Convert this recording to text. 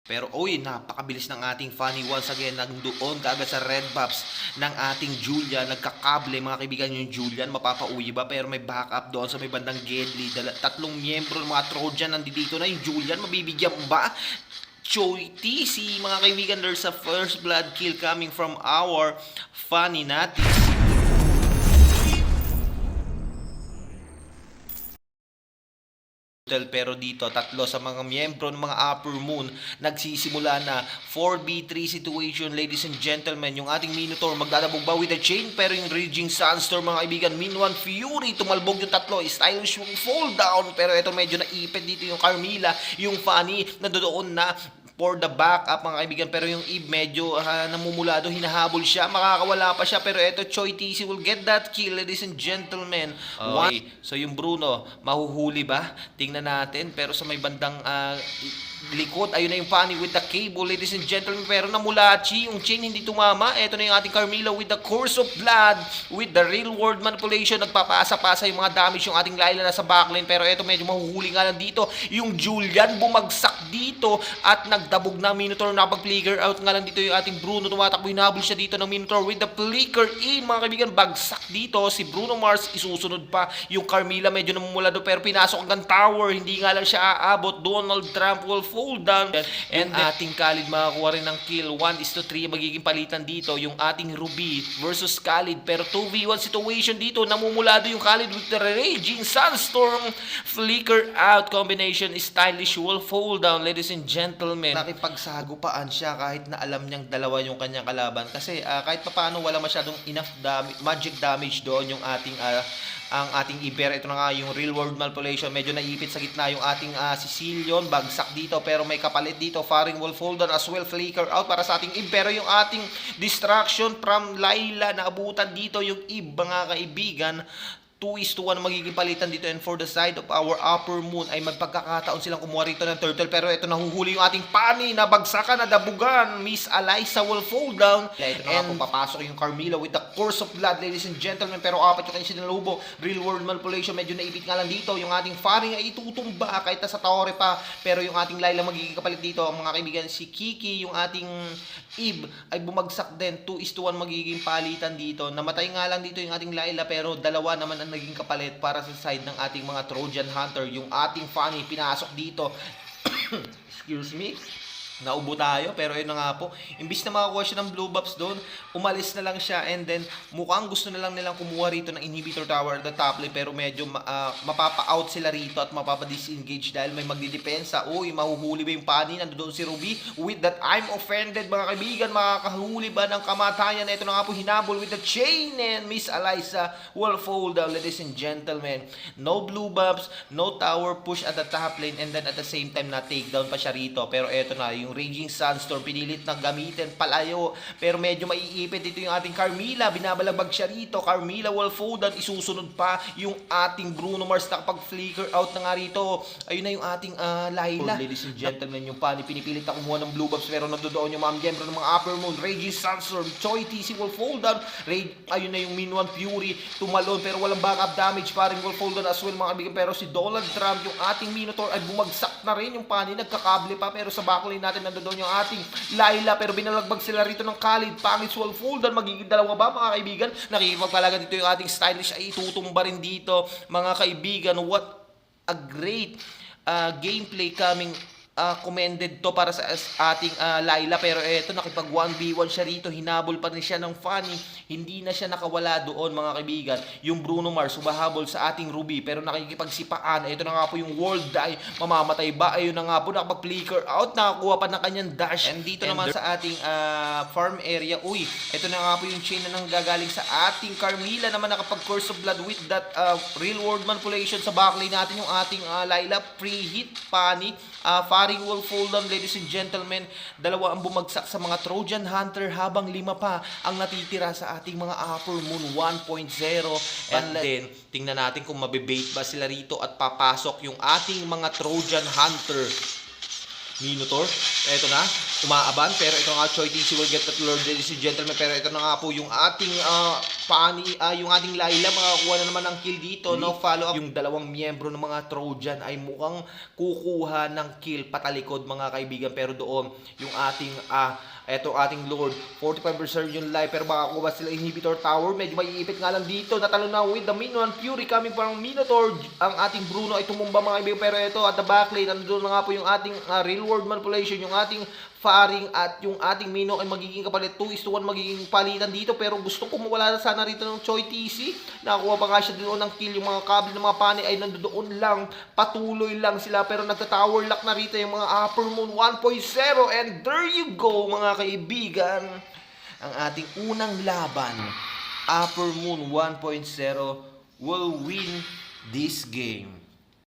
Pero uy, napakabilis ng ating Funny once again. Nandoon kaagad sa red buffs ng ating Julian. Nagkakable mga kaibigan yung Julian. Mapapauwi ba? Pero may backup doon sa may bandang Gedli. Tatlong miyembro ng mga Trojan nandito na. Yung Julian, mabibigyan ba? Choi TC mga kaibigan. There's a first blood kill coming from our Funny natin. Pero dito, tatlo sa mga miyembro ng mga Upper Moon nagsisimula na 4v3 situation, ladies and gentlemen. Yung ating Minotaur magdadabog ba with the chain, pero yung Raging Sandstorm mga kaibigan, Min1 Fury, tumalbog yung tatlo, stylish yung fall down, pero ito medyo naipit dito yung Carmilla, yung Fanny, nandoon na for the backup mga kaibigan, pero yung Eve medyo namumulado, hinahabol siya, makakawala pa siya, pero eto Choi TC will get that kill, ladies and gentlemen. Okay, so yung Bruno, mahuhuli ba? Tingnan natin, pero sa may bandang likod, ayun na yung Fanny with the cable, ladies and gentlemen, pero namulachi, yung chain hindi tumama. Eto na yung ating Carmilla with the course of blood, with the real world manipulation, nagpapasa-pasa yung mga damage yung ating Layla nasa backline, pero eto medyo mahuhuli nga lang dito, yung Julian bumagsak dito, at nagdabog na Minotaur, nakapag-flicker out nga lang dito yung ating Bruno, tumatakbo, hinabol siya dito ng Minotaur with the flicker in, mga kaibigan, bagsak dito, si Bruno Mars, isusunod pa, yung Carmilla medyo namumulado, pero pinasok hanggang tower, hindi nga lang siya aabot, Donald Trump will fall down, and ating Khalid makakuha rin ng kill, 1:3 magiging palitan dito, yung ating Ruby versus Khalid, pero 2v1 situation dito, namumulado yung Khalid with the Raging Sandstorm, flicker out combination, stylish will fall down, ladies and gentlemen. Nakipagsagupaan siya kahit na alam niyang dalawa yung kanyang kalaban, kasi kahit paano wala masyadong enough magic damage doon yung ating ang ating Iber. Ito na nga yung real world manipulation, medyo naipit sa gitna yung ating Sicilian, bagsak dito, pero may kapalit dito, Faring will fall down as well, flicker out para sa ating Ib, pero yung ating distraction from Layla, naabutan dito yung Ib mga kaibigan. 2:1 magiging palitan dito, and for the side of our Upper Moon ay magpagkakataon silang kumuha rito ng turtle, pero ito nahuhuli yung ating Fanny, nabagsakan, nadabugan, Miss Eliza will fall down, ito na nga po papasok yung Carmilla with the course of blood, ladies and gentlemen, pero apat yung kanyang sinalubo, real world manipulation, medyo naipit nga lang dito, yung ating Fanny ay itutumba kahit sa tore pa, pero yung ating Layla magiging kapalit dito, ang mga kaibigan, si Kiki, yung ating Eve ay bumagsak din, 2:1 magiging palitan dito, namatay nga lang dito yung ating Layla, pero dalawa naman ang naging kapalit para sa side ng ating mga Trojan Hunter. Yung ating Fanny pinasok dito. Excuse me. Naubo tayo, pero yun na nga po, imbis na makakuha siya ng blue buffs doon, umalis na lang siya, and then mukhang gusto na lang nilang kumuha rito ng inhibitor tower at the top lane, pero medyo mapapa-out sila rito at mapapa-disengage dahil may magdidepensa. Uy, mahuhuli ba yung Fanny? Nandoon si Ruby with that I'm offended mga kaibigan, makakahuli ba ng kamatayan? Ito na nga po, hinabol with the chain, and Miss Eliza will fall down, ladies and gentlemen. No blue buffs, no tower push at the top lane, and then at the same time na takedown pa siya rito, pero eto na yung Raging Sandstorm, pinilit na gamitin palayo, pero medyo maiipit dito yung ating Carmilla, binabalabag siya rito, Carmilla will fall down, isusunod pa yung ating Bruno Mars, nakapag-flicker out na nga rito, ayun na yung ating Layla. Ladies and gentlemen, yung Fanny, pinipilit na kumuha ng blue buffs, pero nandoon yung mga miyembro ng mga Upper Moon, Raging Sandstorm, Choi TC will fall down, ayun na yung Min1 Fury, tumalon, pero walang backup damage, Faring will fall down as well mga kaibigan, pero si Donald Trump, yung ating Minotaur, ay bumagsak na rin, yung Fanny, nagkakable pa, pero sa backline natin nandoon yung ating Layla, pero binalagbag sila rito ng Khalid, Pangits will fall down, magiging dalawa ba mga kaibigan? Nakikipagpalaga dito yung ating Stylish, ay itutumba rin dito mga kaibigan. What a great gameplay coming commended to para sa ating Layla, pero eto nakipag 1v1 siya rito, hinabol pa rin siya ng Fanny, hindi na siya nakawala doon mga kaibigan. Yung Bruno Mars humahabol sa ating Ruby, pero nakikipagsipaan. Ito na nga po yung world die, mamamatay ba? Ayun na nga po, nakapag-flicker out, nakakuha pa ng kanyang dash, and dito naman sa ating farm area, uy, ito na nga po yung chain na nanggagaling sa ating Carmilla naman, nakapag-course of blood with that real world manipulation sa backlane natin, yung ating Layla, pre-hit Fanny, Faring will fall down, ladies and gentlemen. Dalawa ang bumagsak sa mga Trojan Hunter, habang 5 pa ang natitira sa ating mga Upper Moon 1.0. And then, tingnan natin kung mabibait ba sila rito at papasok yung ating mga Trojan Hunter. Minotaur. Ito na, umaaban. Pero ito nga, Choi TC will get that Lord, ladies and gentlemen. Pero ito na nga po yung ating yung ating Layla. Makakuha na naman ng kill dito. No, follow up. Yung dalawang miyembro ng mga Trojan ay mukhang kukuha ng kill patalikod mga kaibigan. Pero doon, yung ating eto ating Lord, 45% yung life, pero makakuha sila inhibitor tower. Medyo maiipit nga lang dito. Natalo na with the Minion Fury coming from Minotaur. Ang ating Bruno ay tumumba mga kaibigan. Pero ito at the backlane, nandun na nga po yung ating real world manipulation, yung ating Faring at yung ating Mino ay magiging kapalit. 2:1 magiging palitan dito. Pero gusto ko mawala na sana rito ng Choi TC. Nakakuha pa nga siya doon ng kill. Yung mga kable ng mga pani ay nandoon lang. Patuloy lang sila. Pero nagta-tower lock na rito yung mga Upper Moon 1.0. And there you go mga kaibigan. Ang ating unang laban, Upper Moon 1.0 will win this game.